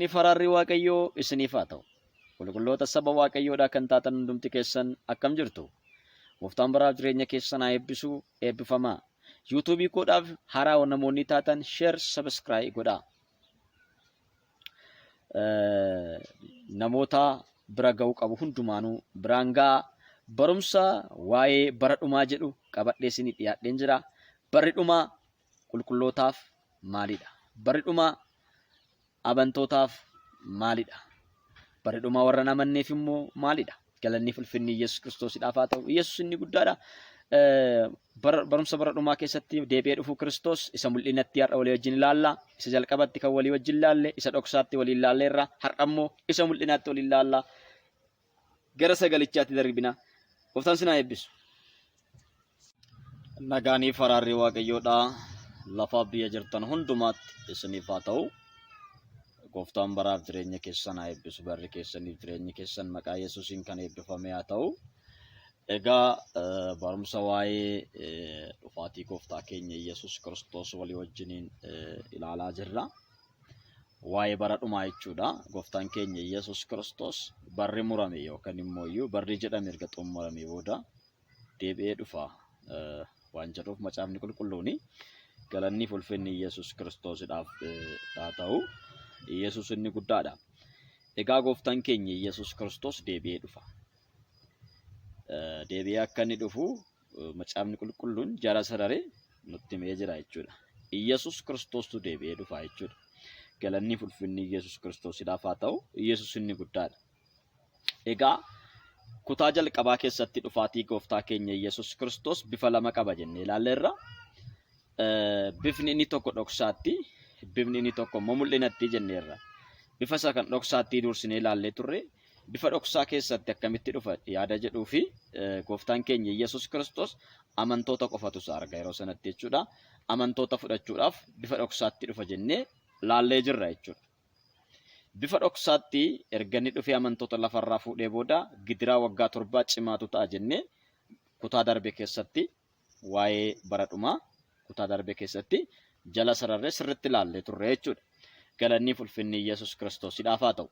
Ni faraarri Waaqayyoo isiniif haa ta'u. Qulqulloota saba Waaqayyoodhaa kan taatan hundumti keessan akkam jirtu? Gooftaan baraaf jireenya keessan haa eebbisu, eebbifamaa. Yuutuubii koodhaaf haaraa namoonni taatan sheer sabiskiraayib godhaa. Namoota bira ga'uu qabu hundumaanuu biraan ga'a. Barumsa waa'ee bara dhumaa jedhu qabadhee isinii dhiyaadheen jira. Barri dhumaa qulqullootaaf maalidha? Barri dhumaa amantootaaf maalidha? Barri dhumaa warra hin amanneef immoo maalidha? Galanni ulfinni Yesuus Kiristoosidhaaf haa ta'u. Yesuus inni guddaadha. Barumsa bara dhumaa keessatti deebi'ee dhufu Kiristoos isa mul'inatti har'a walii wajjin ilaalla. Isa jalqabatti kan walii wajjin ilaalle, isa dhoksaatti walii ilaalleerra. Har'a immoo isa mul'inaatti walii ilaalla. Gara sagalichaatti darbina. Gooftaan isin haa eebbisu. Nagaanii faraarri Waaqayyoodhaa lafaaf biyya jirtan hundumaatti isiniif haa ta'u. Gooftaan baraaf jireenya keessan haa eebbisu. Barri keessaniif jireenyi keessan maqaa Yesuusiin kan eebbifame haa ta'u. Egaa barumsa waa'ee dhufaatii gooftaa keenya Yesuus Kiristoos walii wajjiniin ilaalaa jirra. Waa'ee bara dhumaa jechuudha. Gooftaan keenya Yesuus Kiristoos barri murame yookaan immoo barri jedhame erga xumuramee booda deebi'ee dhufa waan jedhuuf macaafni qulqulluuni galanni ulfinni Yesuus Kiristoosidhaaf haa ta'u. Yesuus inni guddaadha. Egaa gooftaan keenya Yesuus Kiristoos deebi'ee dhufa. Deebi'ee akka inni dhufu macaafni qulqulluun jara sararee nutti himee jira jechuudha. Yesuus Kiristoostu deebi'ee dhufa jechuudha. Galanni ulfinni Yesuus Kiristoosidhaaf haa ta'u. Yesuus inni guddaadha. Egaa kutaa jalqabaa keessatti dhufaatii gooftaa keenya Yesuus Kiristoos bifa lama qaba jennee ilaalleerra. Bifni inni tokko dhoksaatti, bifni inni tokko immoo mul'inatti jenneerra. Bifa isa kan dhoksaatti dursinee ilaallee turre. Bifa dhoksaa keessatti akkamitti dhufa yaada jedhuu fi gooftaan keenya Yesuus Kiristoos amantoota qofatu isa arga yeroo sanatti jechuudha. Amantoota fudhachuudhaaf bifa dhoksaatti dhufa jennee laallee jirra jechuudha. Bifa dhoksaatti erga inni dhufee amantoota lafarraa fuudhee booda gidiraa waggaa 7 cimaatu ta'a jennee kutaa darbe keessatti waa'ee bara dhumaa kutaa darbe keessatti jala sararree sirriitti laallee turre jechuudha. Galanni ulfinni Yesuus Kiristoosidhaaf haa ta'u.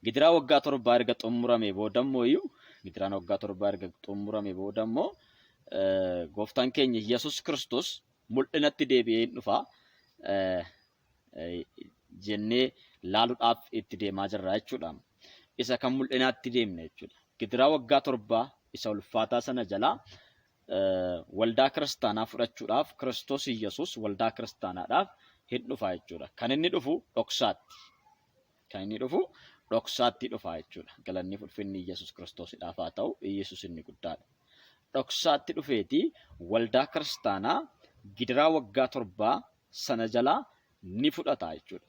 Gidiraa waggaa 7 erga xumuramee booda immoo gooftaan keenya Yesuus Kiristoos mul'inatti deebi'ee dhufa jennee laaluudhaaf itti deemaa jirra jechuudha. Isa kan mul'inaatti deemne jechuudha. Gidiraa waggaa 7 isa ulfaataa sana jalaa waldaa kiristaanaa fudhachuudhaaf Kiristoos Yesuus waldaa kiristaanaadhaaf hin dhufa jechuudha. Kan inni dhufu dhoksaatti dhufa jechuudha. Galanni ulfinni Yesuus Kiristoosidhaaf haa ta'u. Yesuus inni guddaadha. Dhoksaatti dhufeeti waldaa kiristaanaa gidiraa waggaa 7 sana jalaa ni fudhata jechuudha.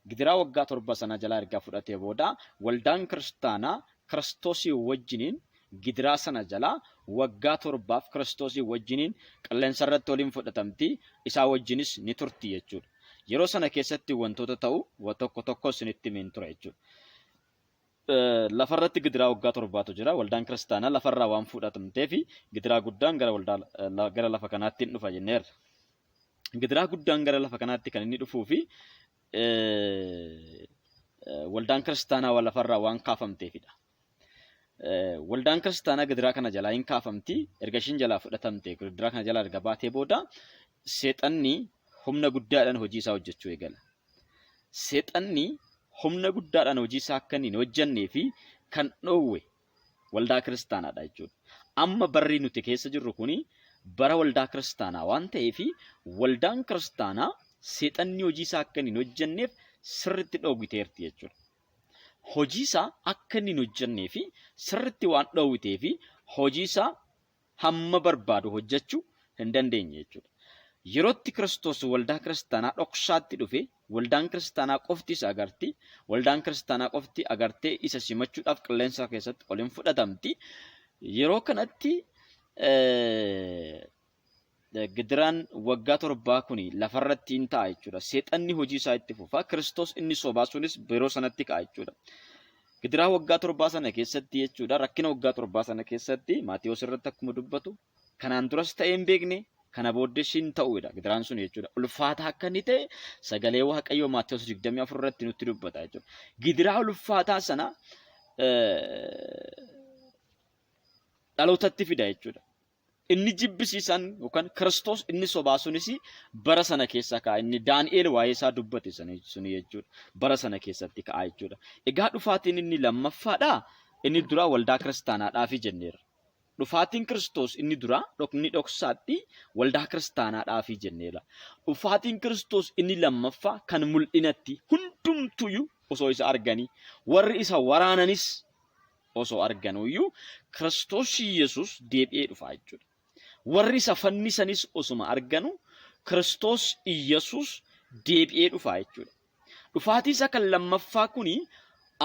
Gidiraa waggaa 7 sana jalaa erga fudhatee booda waldaan kiristaanaa Kiristoosii wajjiniin gidiraa sana jalaa waggaa 7 Kiristoosii wajjiniin qilleensa irratti waliin fudhatamti. Isaa wajjinis ni turti jechuudha. Yeroo sana keessatti wantoota ta'u tokko isinitti himin ture jechuudha. Lafarratti gidiraa waggaa 7tu jira. Waldaan kiristaanaa lafarraa waan fudhatamteef gidiraa guddaan gara lafa kanaatti hin dhufa jenneerra. Gidiraa guddaan gara lafa kanaatti kan inni dhufuu fi waldaan kiristaanaa waan lafarraa waan kaafamteefidha. Waldaan kiristaanaa gidiraa kana jalaa hin kaafamti. Erga ishiin jalaa fudhatamte gidiraa kana jalaa erga baatee booda seexanni humna guddaadhaan hojii isaa hojjechuu eegala. Seexanni humna guddaadhaan hojii isaa akka hin hojjennee fi kan dhoowwe waldaa kiristaanaadha jechuudha. Amma barri nuti keessa jirru kuni bara waldaa kiristaanaa waan ta'eef waldaan kiristaanaa seexanni hojii isaa akka hin hojjenneef sirriitti dhoowwiteerti jechuudha. Hojii isaa akka hin hojjennee fi sirriitti waan dhoowwitee fi hojii isaa hamma barbaadu hojjechuu hin dandeenye jechuudha. Yerootti Kiristoos waldaa kiristaanaa dhoksaatti dhufe waldaan kiristaanaa qofti isa agarti. Waldaan kiristaanaa qofti agartee isa simachuudhaaf qilleensa keessatti ol hin fudhatamti. Yeroo kanatti gidiraan waggaa 7 kuni lafarratti hin ta'a jechuudha. Seexanni hojii isaa itti fufa. Kiristoos inni sobaa sunis yeroo sanatti ka'a jechuudha. Gidiraa waggaa 7 sana keessatti jechuudha. Rakkina waggaa 7 sana keessatti Maatiyos irratti akkuma dubbatu kanaan duras ta'ee hin beekne Kana booddee siin ta'uudha gidiraan sun jechuudha. Ulfaataa akka inni ta'e sagalee Waaqayyoo Maatewos 24 irratti nutti dubbata jechuudha. Gidiraa ulfaataa sana dhalootatti fida jechuudha. Inni jibbisiisan yookaan Kiristoos inni sobaa sunis bara sana keessa ka'a. Inni Daani'eel waa'ee isaa dubbate suni jechuudha. Bara sana keessatti ka'a jechuudha. Egaa dhufaatiin inni lammaffaadha. Inni dura waldaa kiristaanaadhaafi jenneera. Dhufaatiin Kiristoos inni dura dhokni dhoksaatti waldaa kiristaanaadhaafi jenneera. Dhufaatiin Kiristoos inni lammaffaa kan mul'inatti hundumtuyyuu osoo isa arganii warri isa waraananis osoo arganuyyuu Kiristoos Yesuus deebi'ee dhufa jechuudha. Warri isa fannisanis osuma arganu Kiristoos Yesuus deebi'ee dhufa jechuudha. Dhufaatii isa kan lammaffaa kuni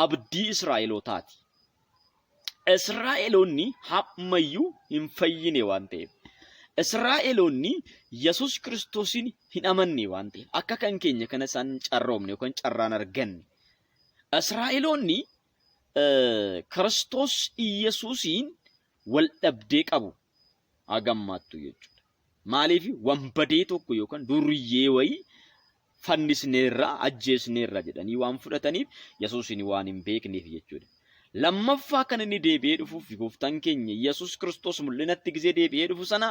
abdii Israa'elootaati. Israa'eloonni hammayyuu hin fayyine waan ta'eef. Israa'eloonni Yesuus Kiristoosin hin amanne waan ta'eef. Akka kan keenya kana isaan carroomne yookaan carraan arganne. Israa'eloonni Kiristoos Yesuusiin wal dhabdee qabu hagammaattu jechuudha. Maaliif wambadee tokko yookaan duriyyee wayii fannisneerra ajjeesneerra jedhanii waan fudhataniif Yesuusin waan hin beekneef jechuudha. Lammaffaa kan inni deebi'ee dhufuuf gooftaan keenya Yesuus Kiristoos mul'inatti gisee deebi'ee dhufu sana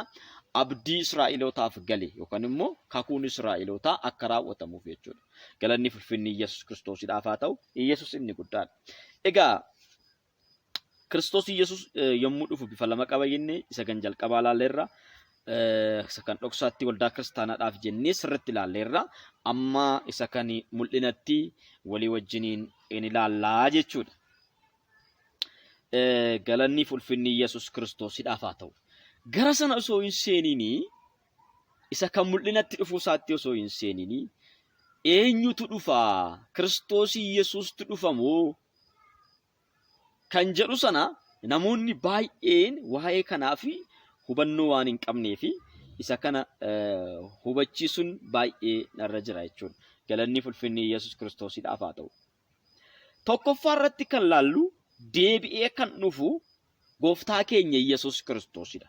abdii Israa'elootaaf gale yookaan immoo kakuun Israa'elootaa akka raawwatamuuf jechuudha. Galanni ulfinni Yesuus Kiristoosiidhaaf haa ta'u, Yesuus inni guddaadha. Egaa Kiristoos Yesuus yommuu dhufu bifa lama qaba jennee isa kan jalqabaa ilaalleerra. Isa kan dhoksaatti waldaa kiristaanaadhaaf jennee sirriitti ilaalleerra. Amma isa kan mul'inatti walii wajjiniin in ilaallaa jechuudha. Galanni ulfinni Yesuus Kiristoosiidhaaf haa ta'u. Gara sana osoo hin seeninii isa kan mul'inatti dhufuu isaatti osoo hin seeninii eenyutu dhufaa? Kiristoos Yesuustu dhufamoo? Kan jedhu sana namoonni baay'een waa'ee kanaaf hubannoo waan hin qabneef isa kana hubachiisuun baay'ee narra jira jechuudha. Galanni ulfinni Yesuus Kiristoosiidhaaf haa ta'u. Tokkoffaa irratti kan laallu deebi'ee kan dhufu gooftaa keenya Yesuus Kiristoosidha.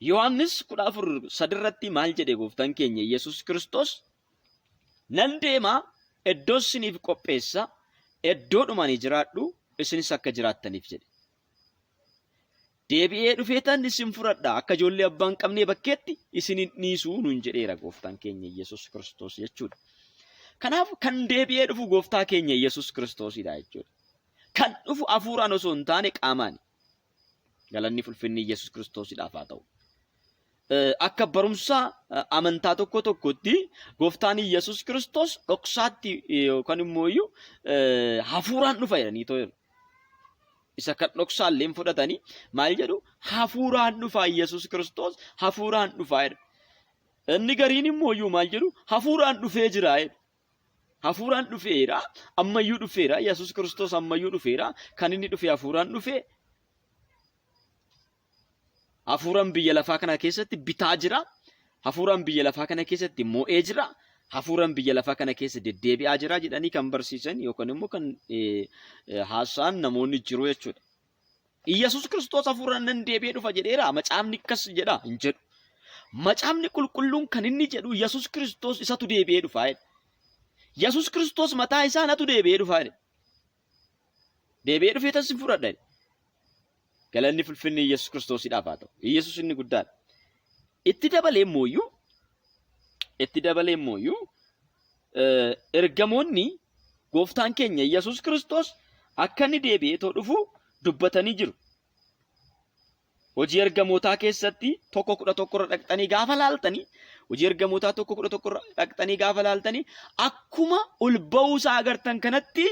Yohaannis 14:3 irratti maal jedhe gooftaan keenya Yesuus Kiristoos? Nan deemaa iddoo isiniif qopheessa, iddoodhuma ani jiraadhu isinis akka jiraattaniif jedhe. Deebi'ee dhufeetan isin fudhadha akka ijoollee abbaa hin qabnee bakkeetti isin hin dhiisuu nuun jedheera gooftaan keenya Yesuus Kiristoos jechuudha. Kanaaf kan deebi'ee dhufu gooftaa keenya Yesuus Kiristoosidha jechuudha. Kan dhufu hafuuraan osoo hin taane qaamaan. Galanni ulfinni Yesuus Kiristoosidhaaf haa ta'u. Akka barumsa amantaa tokkotti gooftaan Yesuus Kiristoos dhoksaatti yookaan immoo hafuuraan dhufa jedhanii ta'u. Isa kan dhoksaallee fudhatanii maal jedhu hafuuraan dhufa Yesuus Kiristoos hafuuraan dhufa jedhu. Inni gariin immoo maal jedhu hafuuraan dhufee jira jedhu. Hafuuraan dhufeera, ammayyuu dhufeera, Yesuus Kiristoos ammayyuu dhufeera, kan inni dhufe hafuuraan dhufe. Hafuuraan biyya lafaa kana keessatti bitaa jira. Hafuuraan biyya lafaa kana keessatti moo'ee jira. Hafuuraan biyya lafaa kana keessa deddeebi'aa jira jedhanii kan barsiisan yookaan immoo kan haasa'an namoonni jiru jechuudha. Yesuus Kiristoos hafuuraan nan deebi'ee dhufa jedheera. Macaafni akkas jedha hin jedhu. Macaafni qulqulluun kan inni jedhu Yesuus Kiristoos isatu deebi'ee dhufa. Yesuus Kiristoos mataa isaa natu deebi'ee dhufa. Deebi'ee dhufee tasin fudhadha. Galanni ulfinni Yesuus Kiristoosiidhaaf haa ta'u. Yesuus inni guddaadha. Itti dabalee immoo ergamoonni gooftaan keenya Yesuus Kiristoos akka inni deebi'ee dhufu dubbatanii jiru. Hojii ergamootaa keessatti 1:11 irra dhaqxanii gaafa laaltanii hojii ergamootaa 1:11 irra dhaqxanii gaafa laaltanii akkuma ol ba'uu isaa agartan kanatti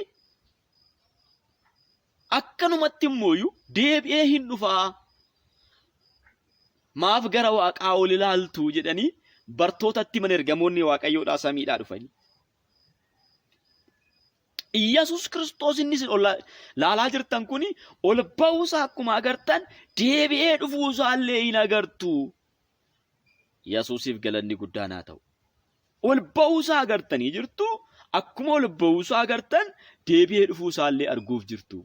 akkanumatti immoo deebi'ee hin dhufaa. Maaf gara waaqaa ol ilaaltu jedhanii bartootatti mana ergamoonni waaqayyoodhaa samiidhaa dhufanii. Yesuus Kiristoos inni laalaa jirtan kuni ol ba'uu isaa akkuma agartan deebi'ee dhufuu isaallee hin agartu. Yesuusiif galanni guddaan haa ta'u. Ol ba'uu isaa agartanii jirtu. Akkuma ol ba'uu isaa agartan deebi'ee dhufuu isaallee arguuf jirtu.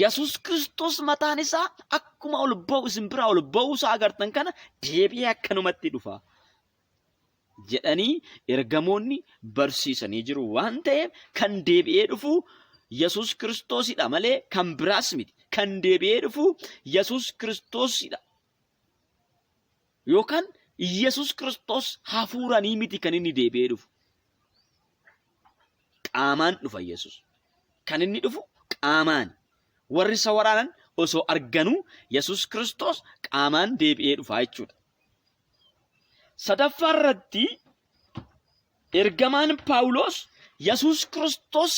Yesus Kiristoos mataan isaa akkuma ol ba'u isin biraa ol ba'uu isaa agartan kana deebi'ee akkanumatti dhufa jedhanii ergamoonni barsiisanii jiru waan ta'eef kan deebi'ee dhufu Yesus Kiristoosidha malee kan biraas miti. Kan deebi'ee dhufu Yesus Kiristoosidha. Yookaan Yesus Kiristoos hafuuranii miti kan inni deebi'ee dhufu. Qaamaan dhufa Yesus. Kan inni dhufu qaamaan. Warri isa waraanan osoo arganuu Yesus Kiristoos qaamaan deebi'ee dhufa jechuudha. Sadaffaa irratti ergamaan Paawulos Yesus Kiristoos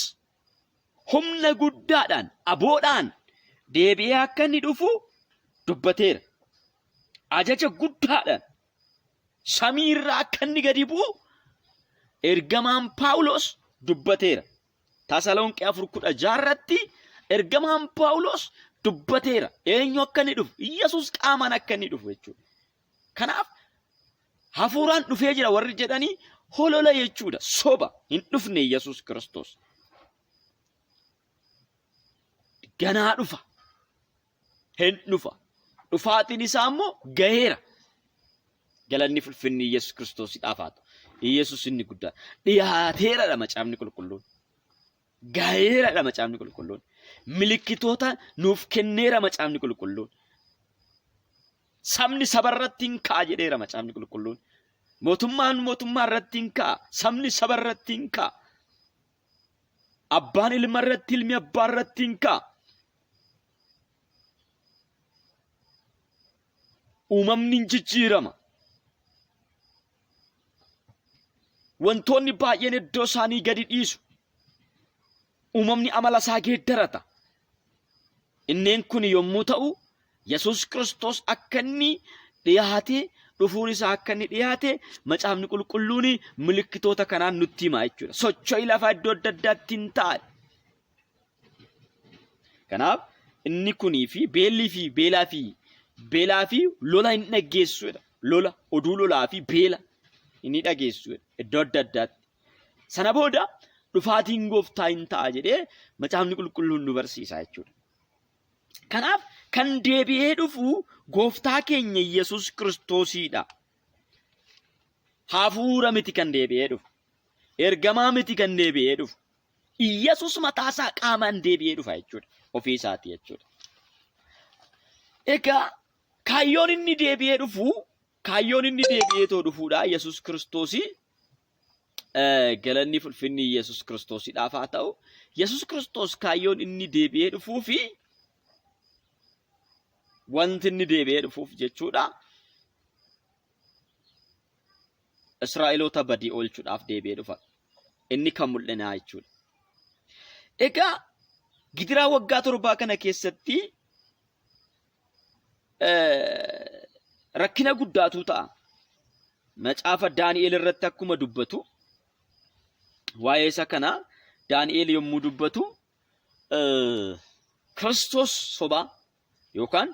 humna guddaadhaan aboodhaan deebi'ee akka inni dhufu dubbateera. Ajaja guddaadhaan samii irraa akka inni gadi bu'u ergamaan Paawulos dubbateera. Tasalonqee 4:16 irratti ergamaan Paawulos dubbateera. Eenyu akka inni dhufu? Yesus qaamaan akka inni dhufu jechuudha. Kanaaf hafuuraan dhufee jira warri jedhanii holola jechuudha. Soba hin dhufne Yesus Kiristoos. Ganaa dhufa. Hin dhufa. Dhufaatiin isaa immoo gaheera. Galanni fulfinni Yesus Kiristoosiidhaaf haa ta'u. Yesus inni guddaa. Dhiyaateeradha macaafni qulqulluun. Gaheeradha macaafni qulqulluun. Milikkitoota nuuf kenneera macaafni qulqulluun. Sabni saba irratti hin ka'a jedheera macaafni qulqulluun. Mootummaan mootummaa irratti hin ka'a. Sabni saba irratti hin ka'a. Abbaan ilma irratti, ilmi abbaa irratti hin ka'a. Uumamni hin jijjiirama. Wantoonni baay'een iddoo isaanii gadi dhiisu. Uumamni amala isaa geeddarata. Inneen kun yommuu ta'u, Yesus Kiristoos akka inni dhiyaatee dhufuun isaa akka inni dhiyaate macaafni qulqulluun milikkitoota kanaan nutti hima jechuudha. Socho'ii lafaa iddoo adda addaatti hin taa'e. Kanaaf inni kunii fi beelaa fi lola hin dhageessuudha. Lola, oduu lolaa fi beela inni dhageessuudha iddoo adda addaatti. Sana booda dhufaatiin gooftaa hin ta'a jedhee macaafni qulqulluun nu barsiisa jechuudha. Kanaaf kan deebi'ee dhufu gooftaa keenya Yesus Kiristoosidha. Hafuura miti kan deebi'ee dhufu. Ergamaa miti kan deebi'ee dhufu. Yesus mataasaa qaamaan deebi'ee dhufa jechuudha. Ofii isaati jechuudha. Egaa kaayyoon inni deebi'ee dhufuudha Yesus Kiristoosii. Galanni fulfinni Yesus Kiristoosiidhaaf haa ta'u. Yesus Kiristoos kaayyoon inni deebi'ee dhufuu fi wanti inni deebi'ee dhufuuf jechuudha. Israa'eloota badii oolchuudhaaf deebi'ee dhufa. Inni kan mul'inaa jechuudha. Egaa gidiraa waggaa 7 kana keessatti rakkina guddaatu ta'a. Macaafa Daani'eel irratti akkuma dubbatu waa'ee isa kana Daani'eel yommuu dubbatu Kiristoos sobaa yookaan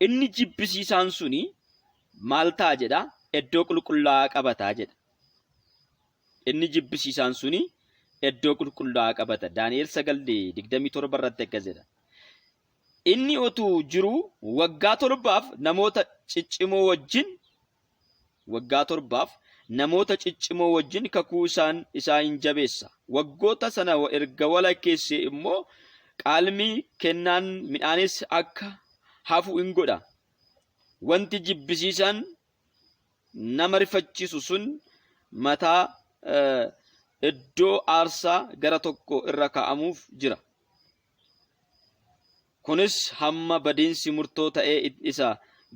inni jibbisiisaan suni maal ta'a jedha? Iddoo qulqullaa'aa qabataa jedha. Inni jibbisiisaan suni iddoo qulqullaa'aa qabata. Daani'eel 9:27 irratti akkas jedha. Inni otuu jiru waggaa 7 namoota ciccimoo wajjin kakuu isaa hin jabeessa. Waggoota sana erga walakkeessee immoo qaalmii kennaan midhaanis akka hafu hin godha. Wanti jibbisiisaan nama rifachiisu sun mataa iddoo aarsaa gara tokko irra kaa'amuuf jira. Kunis hamma badiinsi murtoo ta'ee isa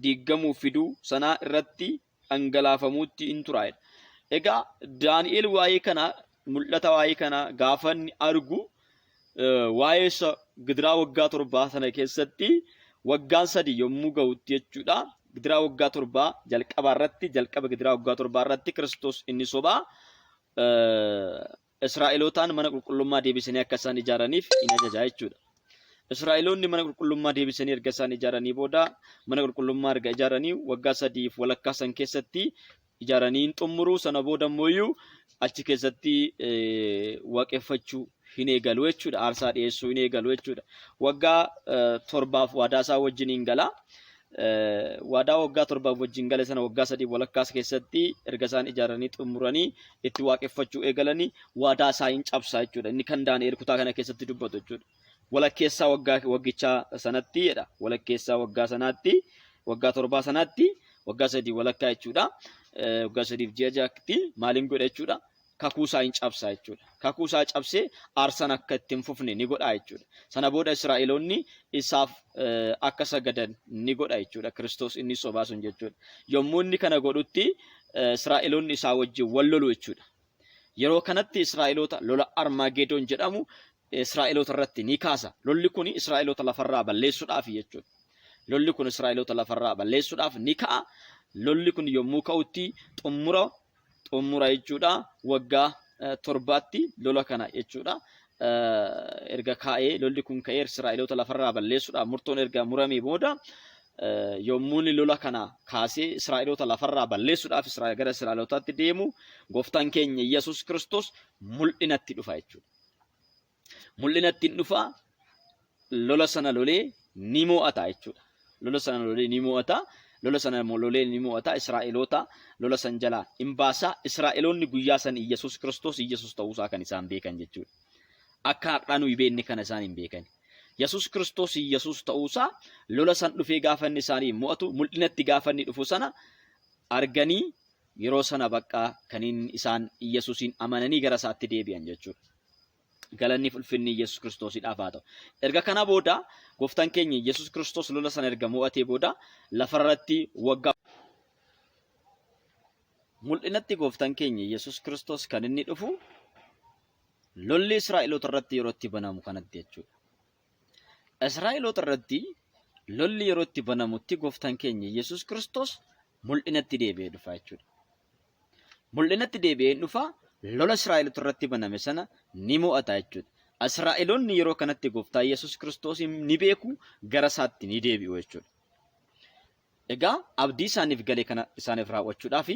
diigamuu fiduu sanaa irratti dhangalaafamuutti hin turaa'edha. Egaa Daani'eel waa'ee kana mul'ata waa'ee kana gaafa inni argu waa'ee isa gidiraa waggaa 7 sana keessatti waggaan 3 yommuu ga'utti jechuudha. Gidiraa waggaa 7 jalqaba gidiraa waggaa 7 irratti Kiristoos inni sobaa Israa'elootaan mana qulqullummaa deebisanii akka isaan ijaaraniif in ajajaa jechuudha. Israa'eloonni mana qulqullummaa deebisanii erga isaan ijaaranii booda mana qulqullummaa erga ijaaranii waggaa 3 walakkaa san keessatti ijaaranii hin xumuru. Sana booda immoo achi keessatti waaqeffachuu hin eegalu jechuudha. Aarsaa dhiyeessuu hin eegalu jechuudha. Waggaa torbaaf waadaa isaa wajjin hin gala. Waadaa waggaa torbaaf wajjin gale sana waggaa 3 walakkaas keessatti erga isaan ijaaranii xumuranii itti waaqeffachuu eegalanii waadaa isaa hin cabsaa jechuudha. Inni kan Daani'el kutaa kana keessatti dubbatu jechuudha. Walakkeessaa waggichaa sanatti jedha. Walakkeessaa waggaa sanaatti waggaa torbaa sanaatti waggaa 3 walakkaa jechuudha. Waggaa 3 ji'a jaatti maaliin godha jechuudha. Kakuusaa hin cabsaa jechuudha. Kakuusaa cabsee aarsan akka ittiin fufne ni godha jechuudha. Sana booda Israa'eloonni isaaf akka sagadan ni godha jechuudha. Kiristoos inni sobaa sun jechuudha. Yommuu inni kana godhutti Israa'eloonni isaa wajjin wal lolu jechuudha. Yeroo kanatti Israa'eloota lola Armaagedoon jedhamu Israa'eloota irratti ni kaasa. Lolli kun Israa'eloota lafarraa balleessuudhaaf jechuudha. Lolli kun Israa'eloota lafarraa balleessuudhaaf ni ka'a. Lolli kun yommuu ka'utti xumura jechuudha. Waggaa torbaatti lola kana jechuudha. Erga ka'ee lolli kun ka'ee Israa'eloota lafarraa balleessuudhaaf murtoon erga muramee booda yommuu lola kana kaasee Israa'eloota lafarraa balleessuudhaaf gara Israa'elootaatti deemu gooftaan keenya Yesuus Kiristoos mul'inatti dhufa jechuudha. Mul'inatti dhufa lola sana lolee ni mo'ata jechuudha. Lola sana lolee ni mo'ata. Lola sana lolee ni mo'ata. Israa'eloota lola san jalaa hin baasa. Israa'eloonni guyyaa san Yesuus Kiristoos Yesuus ta'uusaa kan isaan beekan jechuudha. Akka har'aa nuyi beekne kana isaan hin beekan. Yesuus Kiristoos Yesuus ta'uusaa lola san dhufee gaafa inni isaanii mo'atu mul'inatti gaafa inni dhufu sana arganii yeroo sana bakka kan isaan Yesuusin amananii gara isaatti deebi'an jechuudha. Galanni ulfinni Yesuus Kiristoosiidhaaf haa ta'u. Erga kana booda gooftaan keenya Yesuus Kiristoos lola sana erga mo'atee booda lafarratti waggaa mul'inatti gooftaan keenya Yesuus Kiristoos kan inni dhufu lolli Israa'eloota irratti yeroo itti banamu kanatti jechuudha. Israa'eloota irratti lolli yeroo itti banamutti gooftaan keenya Yesuus Kiristoos mul'inatti deebi'ee dhufa jechuudha. Mul'inatti deebi'ee dhufa lola Israa'eloota irratti baname sana ni mo'ata jechuudha. Israa'eloonni yeroo kanatti gooftaa Yesuus Kiristoos ni beeku gara isaatti ni deebi'u jechuudha. Egaa abdii isaaniif gale kana isaaniif raawwachuudhaaf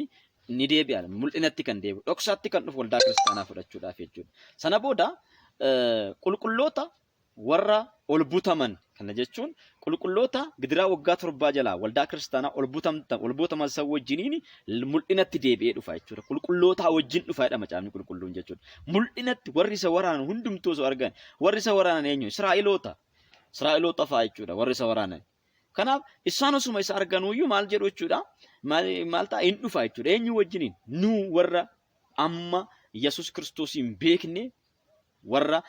ni deebi'an mul'inatti kan deebi'u dhoksaatti kan dhufu waldaa kiristaanaa fudhachuudhaaf jechuudha. Sana booda qulqulloota warra ol butaman kana jechuun qulqulloota gidiraa waggaa 7 jalaa waldaa kiristaanaa ol butaman san wajjiniin mul'inatti deebi'ee dhufa jechuudha. Qulqulloota wajjin dhufaadha macaafni qulqulluun jechuudha. Mul'inatti warri isa waraanan hundumtuu osoo argan warri isa waraanan eenyu? Israa'eloota fa'a jechuudha warri isa waraanan. Kanaaf isaan osuma isa arganuyyuu maal jedhu jechuudha. Maal ta'a hin dhufa jechuudha. Eenyu wajjiniin? Nu warra amma Yesuus Kiristoos hin beekne warra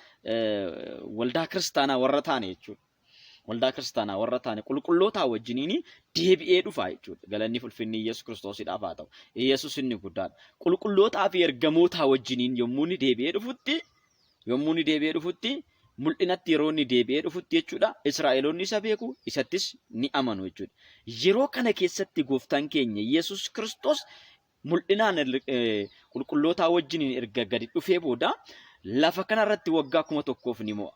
waldaa kiristaanaa warra taane jechuudha. Waldaa kiristaanaa warra taane qulqullootaa wajjiniin deebi'ee dhufa jechuudha. Galanni ulfinni Yesuus Kiristoosiidhaaf haa ta'u. Yesuus inni guddaadha. Qulqullootaa fi ergamootaa wajjiniin yommuu inni deebi'ee dhufutti mul'inatti yeroo inni deebi'ee dhufutti jechuudha. Israa'eloonni isa beeku isattis ni amanu jechuudha. Yeroo kana keessatti gooftaan keenya Yesuus Kiristoos mul'inaan qulqullootaa wajjiniin erga gadi dhufee booda lafa kanarratti waggaa 1,000 ni mo'a.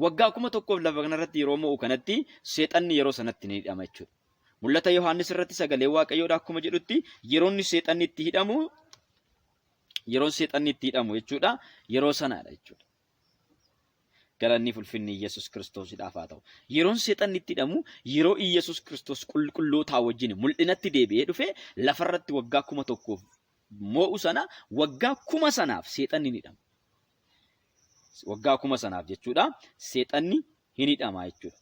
Waggaa 1,000 lafa kanarratti yeroo mo'u kanatti seexanni yeroo sanatti ni hidhama jechuudha. Mul'ata Yohaannis irratti sagalee Waaqayyoodha akkuma jedhutti yeroon seexanni itti hidhamu jechuudha. Yeroo sanaadha jechuudha. Galanni ulfinni Yesuus Kiristoosiidhaaf haa ta'u. Yeroon seexanni itti hidhamu yeroo Yesuus Kiristoos qulqullootaa wajjin mul'inatti deebi'ee dhufe lafarratti waggaa 1,000 mo'u sana waggaa 1,000 sanaaf seexanni ni hidhama. Waggaa 1,000 sanaaf jechuudha seexanni hin hidhama jechuudha.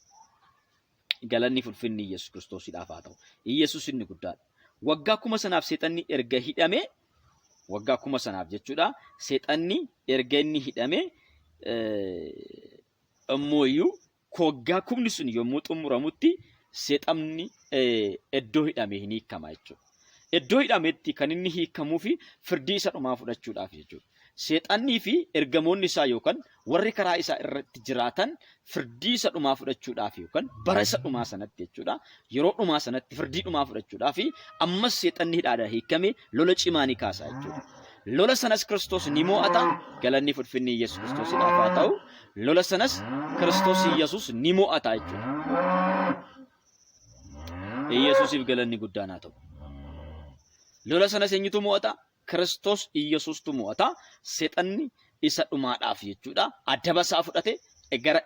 Galanni ulfinni Yesuus Kiristoosiidhaaf haa ta'u. Yesuus inni guddaadha. Waggaa 1,000 sanaaf seexanni erga hidhame waggaa 1,000 sanaaf jechuudha seexanni erga inni hidhame ammoo waggaa 1,000 sun yommuu xumuramutti seexanni iddoo hidhame hin hiikama jechuudha. Iddoo hidhametti kan inni hiikamuu fi firdii isa dhumaa fudhachuudhaaf jechuudha. Seexannii fi ergamoonni isaa yookaan warri karaa isaa irratti jiraatan firdii isa dhumaa fudhachuudhaaf yookaan bara isa dhumaa sanatti jechuudha. Yeroo dhumaa sanatti firdii dhumaa fudhachuudhaaf ammas seexanni hidhaadhaa hiikame lola cimaa ni kaasa jechuudha. Lola sanas Kiristoos ni mo'ata. Galanni ulfinni Yesuus Kiristoosiidhaaf haa ta'u. Lola sanas Kiristoos Yesuus ni mo'ata jechuudha. Yesuusiif galanni guddaan haa ta'u. Lola sanas eenyutu mo'ata? Kiristoos Yesuustu mo'ata. Seexanni isa dhumaadhaaf jechuudha adaba isaa fudhate gara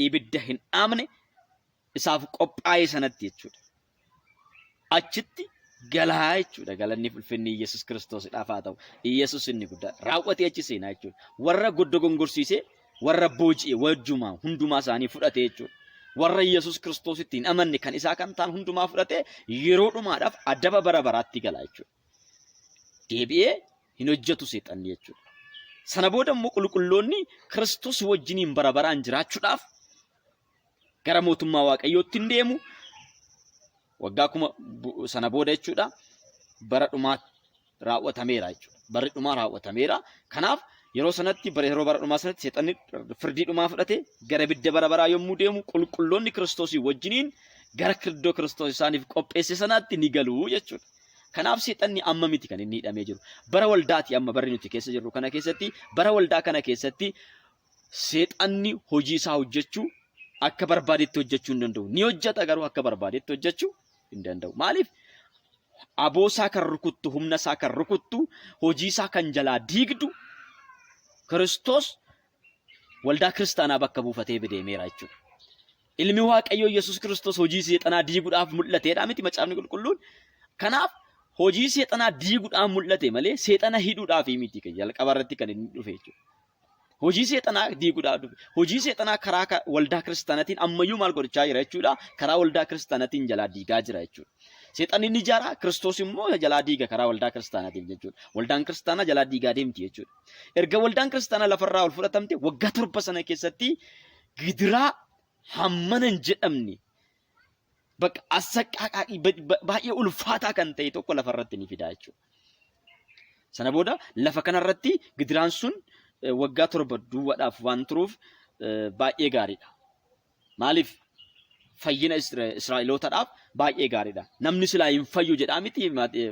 ibidda hin dhaamne isaaf qophaa'e sanatti jechuudha. Achitti galaa jechuudha galanni ulfinni Yesuus Kiristoosiidhaaf haa ta'u. Yesuus inni guddaa raawwatee achi seenaa jechuudha. Warra goddo gongorsiisee warra booji'e wajjumaa hundumaa isaanii fudhate jechuudha. Warra Yesuus Kiristoositti hin amanne kan isaa kan ta'an hundumaa fudhate yeroo dhumaadhaaf adaba bara baraatti galaa jechuudha. Deebi'ee hin hojjetu seexanni jechuudha. Sana booda immoo qulqulloonni Kiristoos wajjiniin bara baraan jiraachuudhaaf gara mootummaa Waaqayyootti hin deemu. Waggaa kuma sana booda jechuudha bara dhumaa raawwatameera jechuudha. Barri dhumaa raawwatameera. Kanaaf yeroo sanatti yeroo bara dhumaa sanatti seexanni firdii dhumaa fudhate gara ibidda bara baraa yommuu deemu qulqulloonni Kiristoosii wajjiniin gara iddoo Kiristoos isaaniif qopheesse sanaatti ni galu jechuudha. Kanaaf seexanni amma miti kan inni hidhamee jiru. Bara waldaati amma barri nuti keessa jirru kana keessatti bara waldaa kana keessatti seexanni hojii isaa hojjechuu akka barbaadetti hojjechuu hin danda'u. Ni hojjeta garuu akka barbaadetti hojjechuu hin danda'u. Maaliif? Aboo isaa kan rukuttu, humna isaa kan rukuttu, hojii isaa kan jalaa diigdu Kiristoos waldaa kiristaanaa bakka buufatee deemeera jechuudha. Ilmi Waaqayyoo Yesuus Kiristoos hojii seexanaa diiguudhaaf mul'ateedha miti macaafni qulqulluun. Kanaaf hojii seexanaa diiguudhaan mul'ate malee seexana hidhuudhaaf miti kan jalqaba irratti kan inni dhufe jechuudha. Hojii seexanaa diiguudhaaf dhufe. Hojii seexanaa karaa waldaa kiristaanaatiin ammayyuu maal godhachaa jira jechuudha. Karaa waldaa kiristaanaatiin jalaa diigaa jira jechuudha. Seexanni ni ijaara, Kiristoos immoo jalaa diiga karaa waldaa kiristaanaatiin jechuudha. Waldaan kiristaanaa jalaa diigaa deemti jechuudha. Erga waldaan kiristaanaa lafarraa ol fudhatamte waggaa 7 sana keessatti gidiraa hammana hin jedhamne bakka assaqqaaqii baay'ee ulfaataa kan ta'e tokko lafarratti ni fida jechuudha. Sana booda lafa kanarratti gidiraan sun waggaa 7 duwwaadhaaf waan turuuf baay'ee gaariidha. Maaliif? Fayyina Israa'elootaadhaaf baay'ee gaariidha. Namni silaa hin fayyu jedhaa miti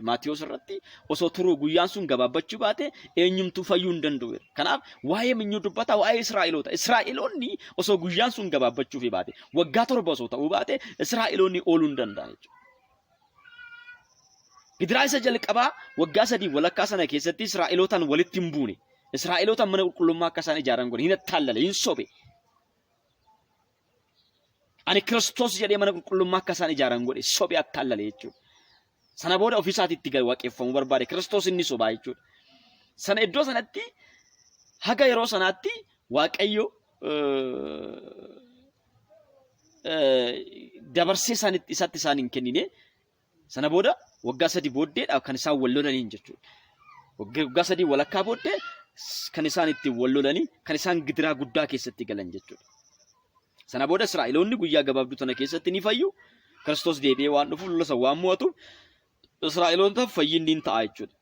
Maatiyos irratti osoo turuu guyyaan sun gabaabbachuu baate eenyumtuu fayyuu hin danda'u. Kanaaf waa'ee minyuu dubbata waa'ee Israa'eloota. Israa'eloonni osoo guyyaan sun gabaabbachuuf baate waggaa 7 osoo ta'uu baate Israa'eloonni ooluu hin danda'an jechuudha. Gidiraa isa jalqabaa waggaa 3 walakkaa sana keessatti Israa'elootaan walitti hin buune. Israa'elootaan mana qulqullummaa akka isaan ijaaran godhe hin attaalale hin sobe. Ani Kiristoos jedhee mana qulqullummaa akka isaan ijaaran godhe sobe attaalale jechuudha. Sana booda ofii isaatiitti waaqeffamuu barbaade Kiristoos inni sobaa jechuudha. Sana iddoo sanatti haga yeroo sanaatti Waaqayyo dabarsee isatti isaan hin kennine. Sana booda waggaa 3 booddeedha kan isaan wal lolaniin jechuudha. Waggaa 3 walakkaa booddee kan isaan itti wal lolanii kan isaan gidiraa guddaa keessatti galan jechuudha. Sana booda Israa'eloonni guyyaa gabaabduu tana keessatti ni fayyu. Kiristoos deebi'ee waan dhufu lola waan mo'atu Israa'elootaaf fayyinni hin ta'a jechuudha.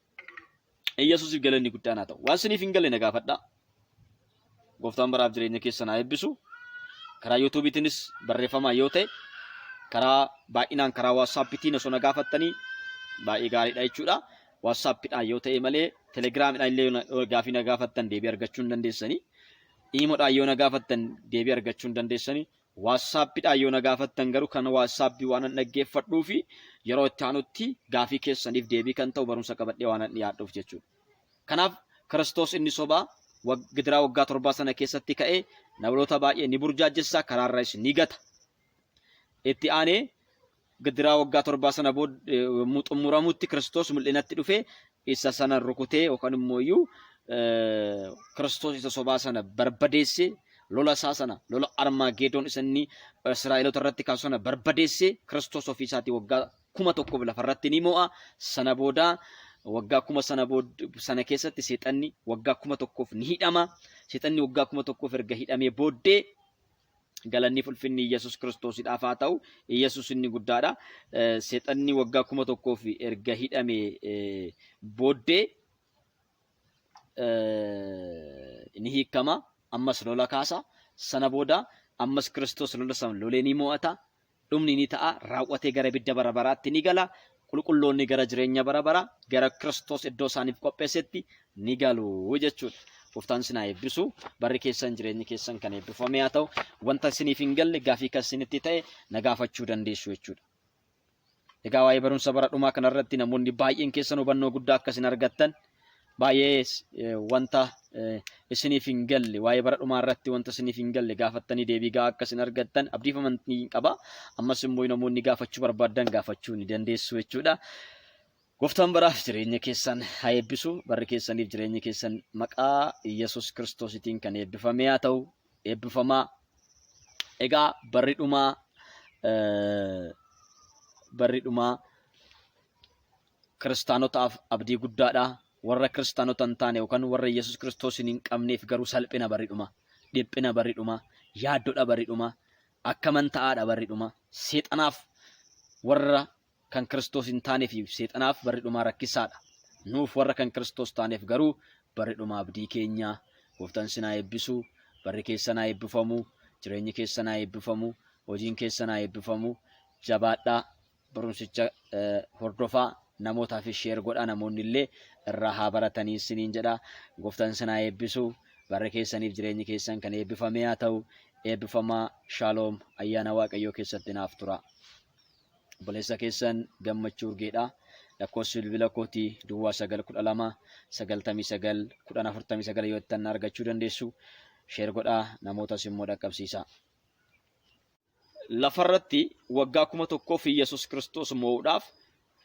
Yesuusiif galanni guddaan haa ta'u. Waan isiniif hin galle na gaafadhaa. Gooftaan baraaf jireenya keessan haa eebbisu. Karaa yuutuubiitiinis barreeffamaa yoo ta'e karaa baay'inaan karaa waatsaappiitiin osoo na gaafattanii baay'ee gaariidha jechuudha. Waatsaappiidhaan yoo ta'e malee telegiraamidhaan illee gaafii na gaafattan deebii argachuu hin dandeessanii. Iimoodhaan yoo na gaafattan deebii argachuu hin dandeessanii. Waatsaappiidhaan yoo na gaafattan garuu kan waatsaappii waan an dhaggeeffadhuu fi yeroo itti aanutti gaafii keessaniif deebii kan ta'u barumsa qabadhee waan an dhiyaadhuuf jechuudha. Kanaaf Kiristoos inni sobaa gidiraa waggaa 7 sana keessatti ka'ee namoota baay'ee ni burjaajjessaa karaarraas ni gata. Itti aanee gidiraa waggaa 7 sana xumuramutti Kiristoos mul'inatti dhufee isa sana rukutee yookaan immoo iyyuu Kiristoos isa sobaa sana barbadeessee lola isaa sana lola Armaageedoon isanni Israa'eloota irratti kaasu sana barbadeessee Kiristoos ofii isaatii waggaa 1,000 lafarratti ni mo'a. Sana booda waggaa 1,000 sana keessatti seexanni waggaa 1,000 ni hidhama. Seexanni waggaa 1,000 erga hidhamee booddee galanni ulfinni Yesuus Kiristoosiidhaaf haa ta'u. Yesuus inni guddaadha. Seexanni waggaa 1,000 erga hidhamee booddee ni hiikama. Ammas lola kaasa. Sana booda ammas Kiristoos lola sana lolee ni mo'ata. Dhumni ni ta'a. Raawwatee gara ibidda bara baraatti ni gala. Qulqulloonni gara jireenya bara bara gara Kiristoos iddoo isaaniif qopheessetti ni galu jechuudha. Gooftaan isin haa eebbisu. Barri keessan jireenyi keessan kan eebbifame haa ta'u. Wanta isiniif hin galle gaafii kan isinitti ta'e na gaafachuu dandeessu jechuudha. Egaa waa'ee barumsa bara dhumaa kanarratti namoonni baay'een keessan hubannoo guddaa akka isin argattan baay'ee wanta isiniif hin galle waa'ee bara dhumaa irratti wanta isiniif hin galle gaafattanii deebii gahaa akka isin argattan abdiifamantii qaba. Ammas immoo namoonni gaafachuu barbaadan gaafachuu ni dandeessu jechuudha. Gooftaan baraaf jireenya keessan haa eebbisu. Barri keessaniif jireenya keessan maqaa Yesuus Kiristoositiin kan eebbifame haa ta'u. Eebbifamaa. Egaa barri dhumaa kiristaanotaaf abdii guddaadha. Warra kiristaanota hin taane yookaan warra Yesuus Kiristoosin hin qabneef garuu salphina barri dhumaa, dhiphina barri dhumaa, yaaddoodha barri dhumaa, akka manta'aadha barri dhumaa. Seexanaaf warra kan Kiristoos hin taaneef seexanaaf barri dhumaa rakkisaadha. Nuuf warra kan Kiristoos taaneef garuu barri dhumaa abdii keenya. Gooftaan isin haa eebbisu. Barri keessan haa eebbifamu. Jireenyi keessan haa eebbifamu. Hojiin keessan haa eebbifamu. Jabaadhaa. Barumsicha hordofaa. Namootaaf sheer godhaa. Namoonni illee irraa haa baratanii isiniin jedha. Gooftaan isin haa eebbisu. Barri keessaniif jireenyi keessan kan eebbifame haa ta'u. Eebbifamaa. Shaaloom. Ayyaana Waaqayyoo keessatti naaf tura. Obboleessa keessan Gammachuu Urgeedha. Lakkoofsi bilbila kootii Duwwaa 912 99 1049 yoo ittiin argachuu dandeessu. Sheer godhaa. Namootas immoo dhaqqabsiisaa. Lafarratti waggaa 1000 Yesuus Kiristoos moo'uudhaaf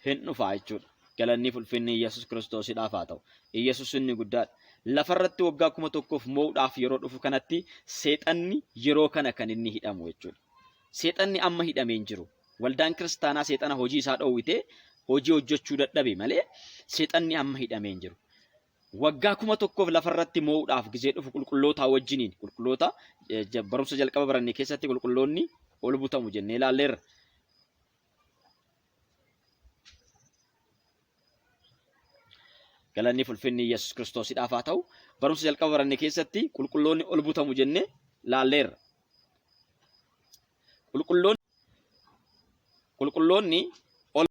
hin dhufaa jechuudha. Galanni ulfinni Yesuus Kiristoosidhaaf haa ta'u. Yesuus inni guddaadha. Lafarratti waggaa 1000 moo'uudhaaf yeroo dhufu kanatti seexanni yeroo kana kan inni hidhamu jechuudha. Seexanni amma hidhamee hin jiru. Waldaan kiristaanaa seexana hojii isaa dhoowwitee hojii hojjechuu dadhabe malee seexanni amma hidhamee hin jiru. Waggaa 1000 lafarratti moo'uudhaaf gizee dhufu qulqulloota wajjiniin qulqulloota barumsa jalqaba barannee keessatti qulqulloonni ol butamu jennee ilaalleerra. Galanni ulfinni Yesuus Kiristoosidhaaf haa ta'u. Barumsa jalqaba barannee keessatti qulqulloonni ol butamu jennee ilaalleerra. Qulqulloonni